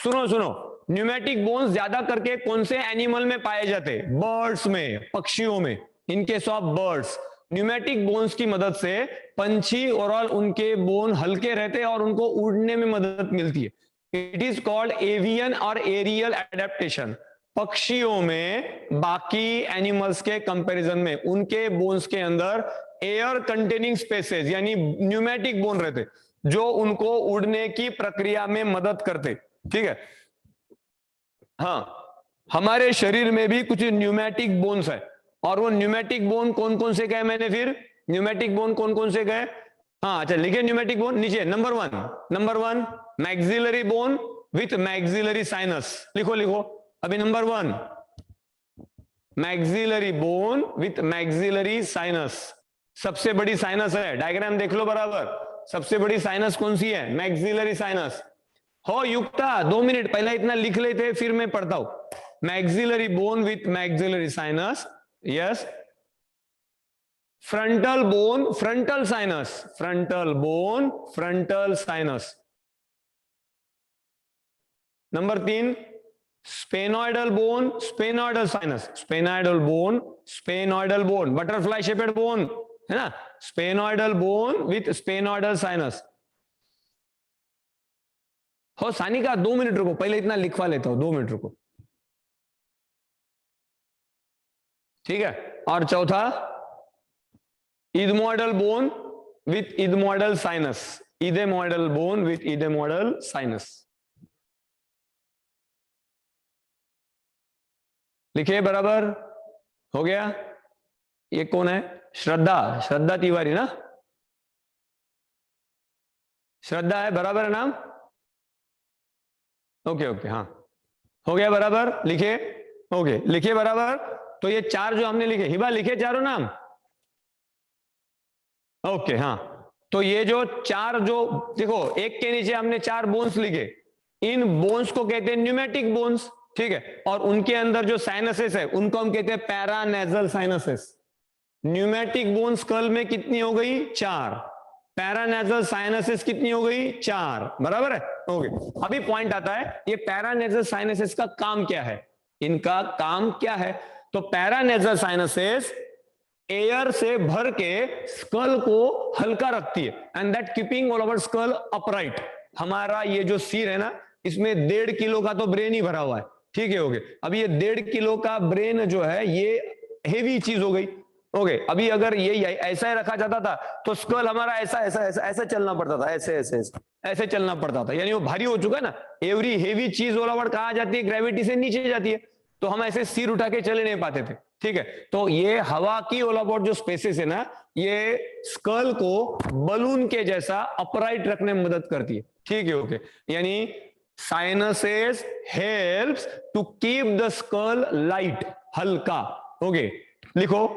सुनो सुनो, न्यूमेटिक बोन्स ज्यादा करके कौन से एनिमल में पाए जाते? बर्ड्स में, पक्षियों में, in case of birds. Pneumatic bones की मदद से पंछी और उनके बोन हल्के रहते हैं और उनको उड़ने में मदद मिलती है। इट इज कॉल्ड एवियन और एरियल एडेप्टेशन। पक्षियों में बाकी एनिमल्स के कंपैरिजन में उनके बोन्स के अंदर एयर कंटेनिंग स्पेसेस यानी न्यूमेटिक बोन रहते, जो उनको उड़ने की प्रक्रिया में मदद करते, ठीक है। हाँ, हमारे शरीर में भी कुछ न्यूमेटिक बोन्स है, और वो न्यूमेटिक बोन कौन कौन से गए, मैंने फिर न्यूमेटिक बोन कौन कौन से गए, हाँ अच्छा लिखे न्यूमेटिक बोन नीचे। Number one maxillary bone with maxillary sinus, लिखो लिखो अभी। Number one maxillary bone with maxillary sinus, सबसे बड़ी साइनस है, डायग्राम देख लो बराबर, सबसे बड़ी साइनस कौन सी है? Maxillary sinus. हो युक्ता 2 मिनट पहले इतना लिख लेते, फिर मैं पढ़ता हूं। Maxillary bone with maxillary sinus, yes. Frontal bone, frontal sinus, frontal bone, frontal sinus. Number 3 sphenoidal bone, sphenoidal sinus, sphenoidal bone, sphenoidal bone, butterfly shaped bone है ना, sphenoidal bone with sphenoidal sinus. हो Sanika 2 minute रुको, पहले इतना लिखवा लेता हूं, 2 minute रुको, ठीक है। और चौथा ethmoidal bone with ethmoidal sinus, ethmoidal bone with ethmoidal sinus, लिखिए बराबर, हो गया। ये कौन है? श्रद्धा, श्रद्धा तिवारी ना, श्रद्धा है, बराबर है नाम, ओके ओके, हाँ हो गया बराबर, लिखे, ओके लिखिए बराबर। तो ये 4 जो हमने लिखे, हिबा लिखे चारों नाम, ओके हाँ। तो ये जो 4 जो देखो, एक के नीचे हमने 4 बोन्स लिखे, इन बोन्स को कहते हैं न्यूमेटिक बोन्स, ठीक है। और उनके अंदर जो साइनसेस है उनको हम कहते हैं paranasal sinuses. Pneumatic bones skull में कितनी हो गई? 4। पैरानेजल साइनसेस कितनी हो गई? 4, बराबर है, ओके। अभी पॉइंट आता है, ये पैरानेजल साइनसेस का काम क्या है, इनका काम क्या है? तो पैरानेजल साइनसेस एयर से भर के स्कल को हल्का रखती है, and that keeping all over skull upright. हमारा ये जो सिर है ना, इसमें 1.5 किलो का तो ब्रेन ही भरा हुआ है, ठीक है, ओके। अभी ये 1.5 किलो का ब्रेन जो है ये हेवी चीज हो गई, ओके। अभी अगर ये ऐसा ही रखा जाता था तो स्कल हमारा ऐसा ऐसा ऐसा ऐसा चलना पड़ता था, ऐसे ऐसे ऐसे ऐसे चलना पड़ता था, यानी वो भारी हो चुका है ना। एवरी हेवी चीज ऑल ओवर कहाँ जाती है? ग्रेविटी से नीचे जाती है, तो हम ऐसे सिर उठा के चले नहीं पाते थे, ठीक है। तो ये हवा की ऑल ओवर जो स्पेसेस है ना, ये स्कल को बलून के जैसा अपराइट रखने में मदद करती है, ठीक है, ओके। यानी sinuses helps to keep the skull light, हल्का, ओके। लिखो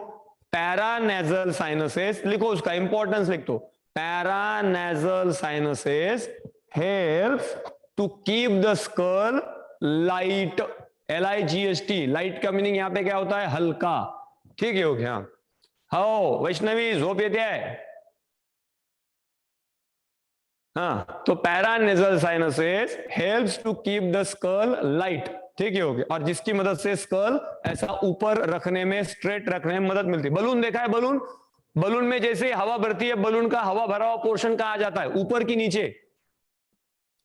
पैरानेजल साइनसेस, लिखो उसका इंपॉर्टेंस लिख दो, paranasal sinuses helps to keep the skull light, LIGHT, light का मीनिंग यहां पे क्या होता है? हल्का, ठीक है, ओके हाँ। हो वैष्णवी झोप येते है, हाँ। तो paranasal sinuses helps to keep the skull light, ठीक है, ओके। और जिसकी मदद से स्कल ऐसा ऊपर रखने में, स्ट्रेट रखने में मदद मिलती है। बलून देखा है? बलून, बलून में जैसे हवा भरती है, बलून का हवा भरा हुआ पोर्शन कहाँ आ जाता है? ऊपर की नीचे,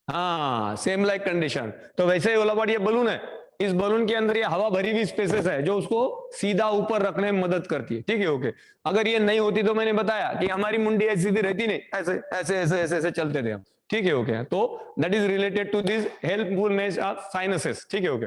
हाँ सेम लाइक कंडीशन। तो वैसे ही ये बलून है, इस बलून के अंदर ये हवा भरी हुई स्पेसेस है जो उसको सीधा ऊपर रखने में मदद करती है, ठीक है, ओके। अगर ये नहीं होती तो मैंने बताया कि हमारी मुंडी ऐसी सीधी रहती नहीं, ऐसे ऐसे ऐसे ऐसे ऐसे चलते थे हम, ठीक है, ओके। तो that is related to this helpfulness of sinuses, ठीक है, ओके।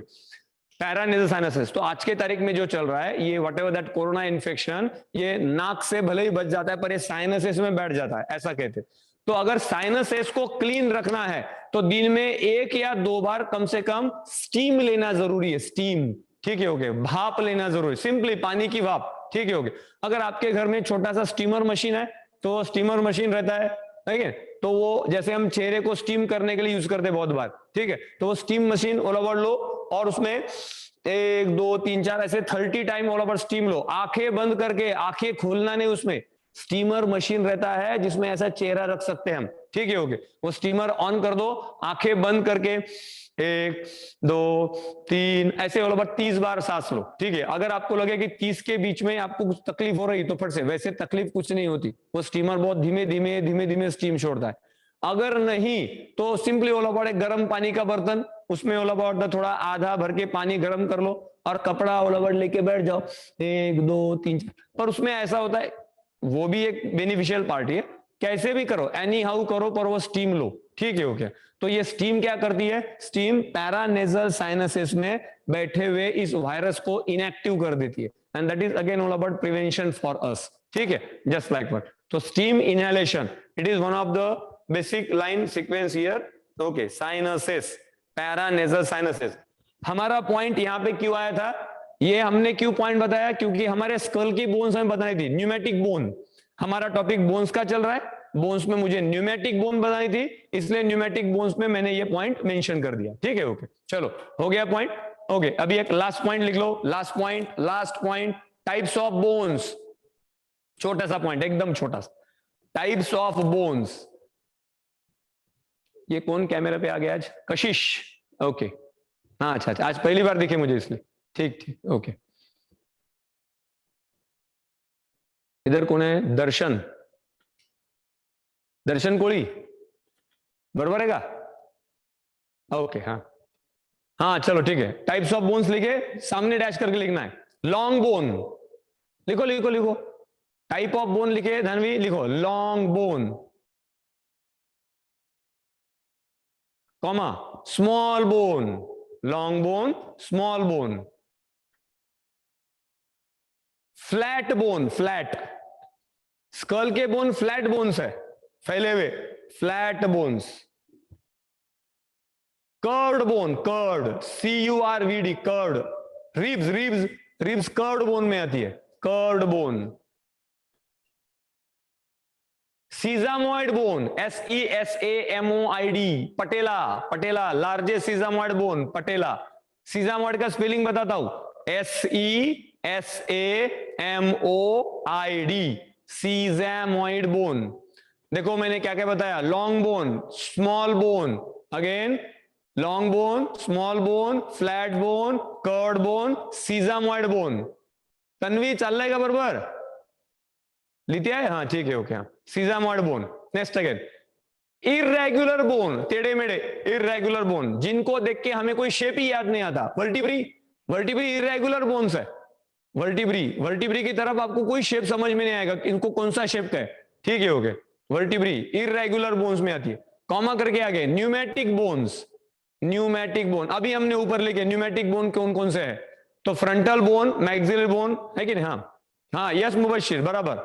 पैरानेजल साइनसेस, तो आज के तारीख में जो चल रहा है ये what ever that corona infection, ये नाक से भले ही बच जाता है पर ये साइनसेस में बैठ जाता है, ऐसा कहते हैं। तो अगर साइनसेस को क्लीन रखना है तो दिन में 1 या 2 बार कम से कम स्टीम लेना जरूरी है, स्टीम, ठीक है, ओके। भाप लेना जरूरी, सिंपली पानी की भाप, ठीक है, ओके। अगर आपके घर में छोटा सा स्टीमर मशीन है तो स्टीमर मशीन रहता है, ठीक है, तो वो जैसे हम चेहरे को स्टीम करने के लिए यूज करते हैं बहुत बार, ठीक है, तो वो स्टीम मशीन ऑल ओवर लो और उसमें 1 2 3 4 ऐसे 30 टाइम ऑल ओवर स्टीम लो, आंखें बंद करके, आंखें खोलना नहीं, उसमें स्टीमर मशीन रहता है जिसमें ऐसा चेहरा रख सकते हैं हम, ठीक है, ओके। वो स्टीमर ऑन कर दो, आंखें बंद करके 1 2 3 ऐसे ऑल ओवर 30 बार सांस लो, ठीक है। अगर आपको लगे कि 30 के बीच में आपको कुछ तकलीफ हो रही तो फट से, वैसे तकलीफ कुछ नहीं होती, वो स्टीमर बहुत धीमे धीमे धीमे धीमे स्टीम छोड़ता है। अगर नहीं तो सिंपली ऑल ओवर एक गर्म पानी का बर्तन, उसमें ऑल ओवर थोड़ा आधा भर के पानी गर्म कर लो और कपड़ा ऑल ओवर लेके बैठ जाओ, 1 2 3 4। पर उसमें ऐसा होता है, वो भी एक बेनिफिशियल पार्ट है, कैसे भी करो, एनी हाउ करो, पर वो स्टीम लो, ठीक है, ओके। तो ये स्टीम क्या करती है, स्टीम पैरानेजल साइनसेस में बैठे हुए इस वायरस को इनएक्टिव कर देती है, and that is again all about prevention for us, ठीक है, जस्ट लाइक दैट। तो steam inhalation, it is one of the basic line sequence here, okay. Sinuses, paranasal sinuses. हमारा पॉइंट यहां पे क्यों आया था, ये हमने क्यों पॉइंट बताया, क्योंकि हमारे स्कल की बोन्स हमें बताई थी, न्यूमेटिक बोन, हमारा टॉपिक बोन्स का चल रहा है, बोन्स में मुझे न्यूमेटिक बोन बताई थी, इसलिए न्यूमेटिक बोन्स में मैंने ये पॉइंट मेंशन कर दिया, ठीक है, ओके। चलो हो गया पॉइंट, ओके। अभी एक लास्ट पॉइंट लिख लो, last point, types of bones, छोटा सा पॉइंट, एकदम छोटा सा, टाइप्स ऑफ बोन्स। ये कौन कैमरा पे आ गया आज, कशिश, ओके, हाँ, अच्छा अच्छा, आज पहली बार दिखे मुझे इसलिए, ठीक ठीक, ओके। इधर कौन है, दर्शन, दर्शन कोळी, बरोबर है का, ओके, हाँ हाँ, चलो ठीक है। टाइप्स ऑफ बोन्स लिखे, सामने डैश करके लिखना है, लॉन्ग बोन, लिखो लिखो लिखो, टाइप ऑफ बोन लिखे, धनवी लिखो, long bone, comma, small bone, long bone, small bone, flat bone, flat, skull के बोन फ्लैट बोन्स है, फैले हुए, flat bones, curved bone, curved, CURVD, curved, ribs, ribs, ribs curved bone में आती है, curved bone, sesamoid bone, SESAMOID, patella, patella, largest sesamoid bone, patella. Sesamoid का spelling बताता हूं, SESAMOID, सीजामोइड बोन। देखो मैंने क्या क्या बताया, long bone, small bone, again long bone, small bone, flat bone, curved bone, sesamoid bone. Tanvi चाललाय का बरोबर, लिहिते आहे, हाँ ठीक है, ओके, हाँ, sesamoid bone. Next again, irregular bone, टेढ़े मेढ़े, इरेग्युलर बोन, जिनको देख के हमें कोई शेप ही याद नहीं आता, वर्टिब्री, वर्टिब्री इरेग्युलर बोन्स है, वर्टिब्री, वर्टिब्री की तरफ आपको कोई शेप समझ में नहीं आएगा, इनको कौन सा शेप का है, ठीक है, ओके। वर्टिब्री इरेग्युलर बोन्स में आती है, कॉमा करके आगे, न्यूमेटिक बोन्स, न्यूमेटिक बोन, अभी हमने ऊपर लिखे न्यूमेटिक बोन कौन कौन से है, तो फ्रंटल बोन, मैक्सिलरी बोन है कि नहीं, हाँ हाँ, यस मुबशिर, बराबर,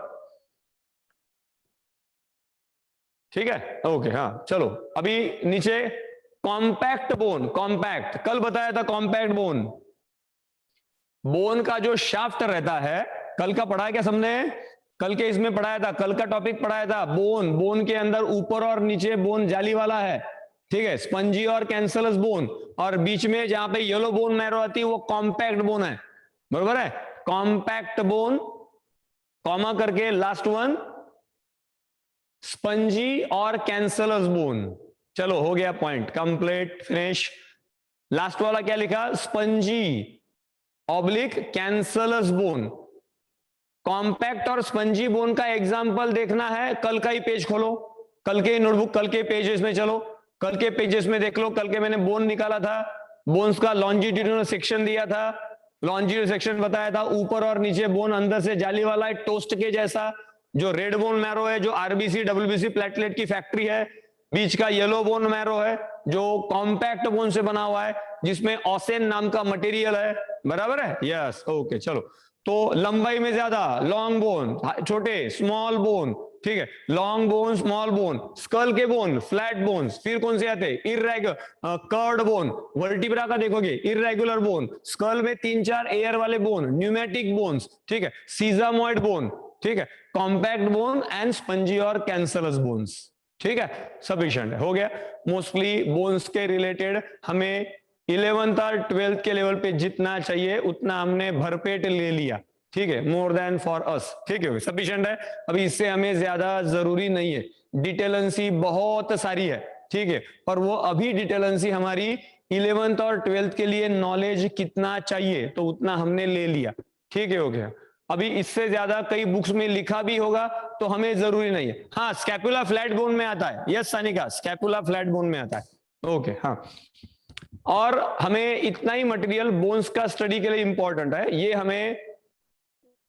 ठीक है, ओके, हाँ चलो। अभी नीचे कॉम्पैक्ट बोन, कॉम्पैक्ट, कल बताया था कॉम्पैक्ट बोन, बोन का जो शाफ्ट रहता है, कल का पढ़ा है क्या सबने, कल के इसमें पढ़ाया था, कल का टॉपिक पढ़ाया था, बोन, बोन के अंदर ऊपर और नीचे बोन जाली वाला है, ठीक है, स्पंजी और कैंसलस बोन, और बीच में जहां पे येलो बोन मैरो आती है वो कॉम्पैक्ट बोन है, बरोबर है, कॉम्पैक्ट बोन, कॉमा करके लास्ट वन, स्पंजी और कैंसलस बोन। चलो हो गया पॉइंट कंप्लीट, फिनिश। लास्ट वाला क्या लिखा, spongy oblique cancellous bone. Compact और स्पंजी बोन का एग्जाम्पल देखना है, कल का ही पेज खोलो, कल के नोटबुक, कल के पेजेस में चलो, कल के पेजेस में देख लो, कल के मैंने बोन निकाला था, बोन्स का लॉन्जिट्यूडिनल सेक्शन दिया था, लॉन्जिट्यूडिनल सेक्शन बताया था, ऊपर और नीचे बोन अंदर से जाली वाला है टोस्ट के जैसा, जो रेड बोन मैरो है जो आरबीसी डब्ल्यूबीसी प्लेटलेट की फैक्ट्री है, बीच का येलो बोन मैरो है जो कॉम्पैक्ट बोन से बना हुआ है जिसमें ऑसेन नाम का मटेरियल है, बराबर है, यस ओके। चलो तो लंबाई में ज्यादा लॉन्ग बोन, छोटे स्मॉल बोन, ठीक है, long bone small bone, skull के बोन फ्लैट बोन्स, फिर कौन से आते हैं इर्रेगुलर कर्ड बोन, वर्टिब्रा का देखोगे इर्रेगुलर बोन, स्कल में 3-4 एयर वाले बोन, न्यूमेटिक बोन्स, ठीक है, सीजामॉइड बोन, ठीक है, कॉम्पैक्ट बोन एंड स्पंजी और कैंसरस बोन्स, ठीक है, सफिशिएंट हो गया। मोस्टली बोन्स के रिलेटेड हमें 11th और 12th के लेवल पे जितना चाहिए उतना हमने भरपेट ले लिया, ठीक है, मोर देन फॉर अस, ठीक है, सफिशिएंट है। अभी इससे हमें ज्यादा जरूरी नहीं है, डिटेलेंसी बहुत सारी है, ठीक है, पर वो अभी डिटेलेंसी हमारी 11th और 12th के लिए नॉलेज कितना चाहिए तो उतना हमने ले लिया, ठीक है, हो गया। अभी इससे ज्यादा कई बुक्स में लिखा भी होगा तो हमें जरूरी नहीं है। हाँ, स्कैपुला फ्लैट बोन में आता है, yes Sanika, scapula flat bone में आता है, ओके, हाँ। और हमें इतना ही मटेरियल बोन्स का स्टडी के लिए इंपॉर्टेंट है, ये हमें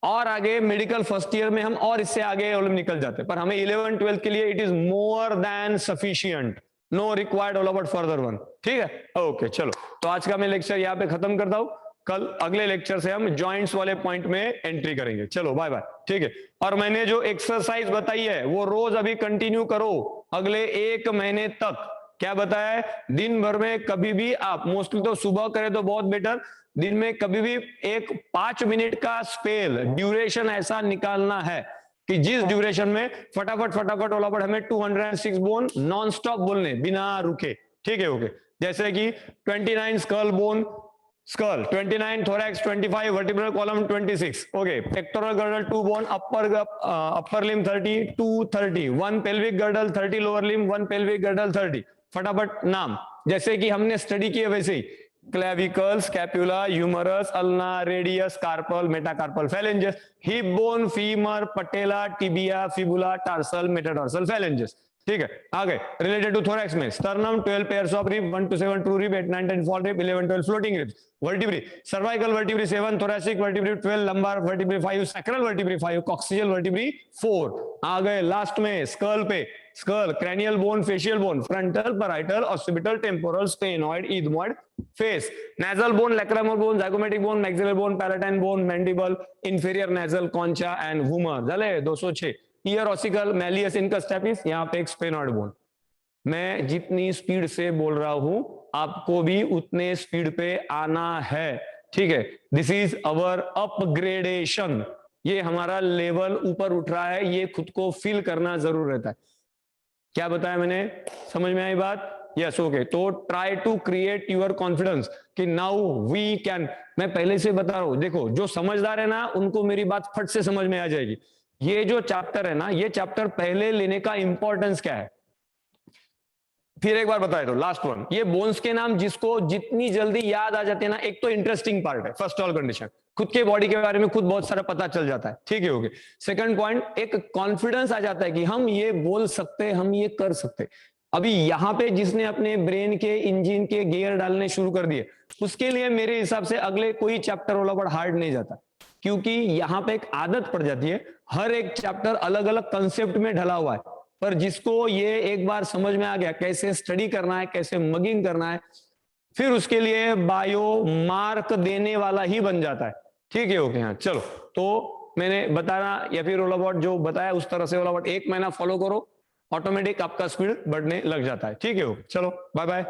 और आगे मेडिकल फर्स्ट ईयर में हम और इससे आगे निकल जाते हैं, पर हमें 11th 12th के लिए it is more than sufficient, no required all about further one, ठीक है, ओके। चलो तो आज का मैं लेक्चर यहाँ पे खत्म करता हूं, कल अगले लेक्चर से हम जॉइंट्स वाले पॉइंट में एंट्री करेंगे। चलो बाय बाय, ठीक है। और मैंने जो एक्सरसाइज बताई है वो रोज अभी कंटिन्यू करो अगले 1 महीने तक। क्या बताया है, दिन भर में कभी भी आप, मोस्टली तो सुबह करें तो बहुत बेटर, दिन में कभी भी एक 5 मिनट का स्पेल ड्यूरेशन ऐसा निकालना है कि जिस ड्यूरेशन में फटाफट ओलापट हमें 206 बोन नॉन स्टॉप बोलने बिना रुके, ठीक है, ओके। जैसे कि 29 skull bone, school 29, thorax 25, vertebral column 26, okay, pectoral girdle 2 bone, upper limb 30, 230, 1 pelvic girdle 30, lower limb 1 pelvic girdle 30, फटाफट नाम जैसे कि हमने स्टडी किए वैसे ही, clavicle, scapula, humerus, ulna, radius, carpal, metacarpal phalanges, hip bone, femur, patella, tibia, fibula, tarsal, metatarsal phalanges, ठीक है। आगे रिलेटेड टू थोरैक्स में sternum 12 pairs of rib, 1 to 7 true rib, 8, 9, 10 false rib, 11, 12 floating ribs, vertebrae cervical vertebrae 7, thoracic vertebrae 12, lumbar vertebrae 5, sacral vertebrae 5, coccygeal vertebrae 4। आ गए last में skull पे, school, cranial bone, facial bone, frontal, parietal, occipital, temporal, sphenoid, ethmoid, face, nasal bone, lacrimal bone, zygomatic bone, maxillary bone, palatine bone, mandible, inferior nasal, concha and vomer, झाले 206। Ear ossicle, malleus, incus stapes, यहाँ पे एक sphenoid bone. मैं जितनी speed से बोल रहा हूं आपको भी उतने स्पीड पे आना है, ठीक है। दिस इज अवर अपग्रेडेशन, ये हमारा लेवल ऊपर उठ रहा है, ये खुद को फील करना जरूर रहता है। क्या बताया मैंने, समझ में आई बात, यस ओके। तो try to create your confidence कि नाउ वी कैन। मैं पहले से बता रहा हूं, देखो जो समझदार है ना उनको मेरी बात फट से समझ में आ जाएगी। ये जो चैप्टर है ना, ये चैप्टर पहले लेने का इंपॉर्टेंस क्या है, फिर एक बार बताए तो लास्ट वन, ये बोन्स के नाम जिसको जितनी जल्दी याद आ जाते हैं ना, एक तो इंटरेस्टिंग पार्ट है, फर्स्ट ऑल कंडीशन, खुद के बॉडी के बारे में खुद बहुत सारा पता चल जाता है, ठीक है, ओके। सेकंड पॉइंट, एक कॉन्फिडेंस आ जाता है कि हम ये बोल सकते, हम ये कर सकते। अभी यहाँ पे जिसने अपने ब्रेन के इंजन के गियर डालने शुरू कर दिए, उसके लिए मेरे हिसाब से अगले कोई चैप्टर वाला बड़ा हार्ड नहीं जाता, क्योंकि यहाँ पे एक आदत पड़ जाती है, हर एक चैप्टर अलग अलग कंसेप्ट में ढला हुआ है, पर जिसको ये एक बार समझ में आ गया कैसे स्टडी करना है, कैसे मगिंग करना है, फिर उसके लिए बायो मार्क देने वाला ही बन जाता है, ठीक है, ओके। हाँ चलो, तो मैंने बताना या फिर रोलाबॉट जो बताया उस तरह से रोलाबॉट 1 महीना फॉलो करो, ऑटोमेटिक आपका स्पीड बढ़ने लग जाता है, ठीक है, ओके। चलो बाय बाय।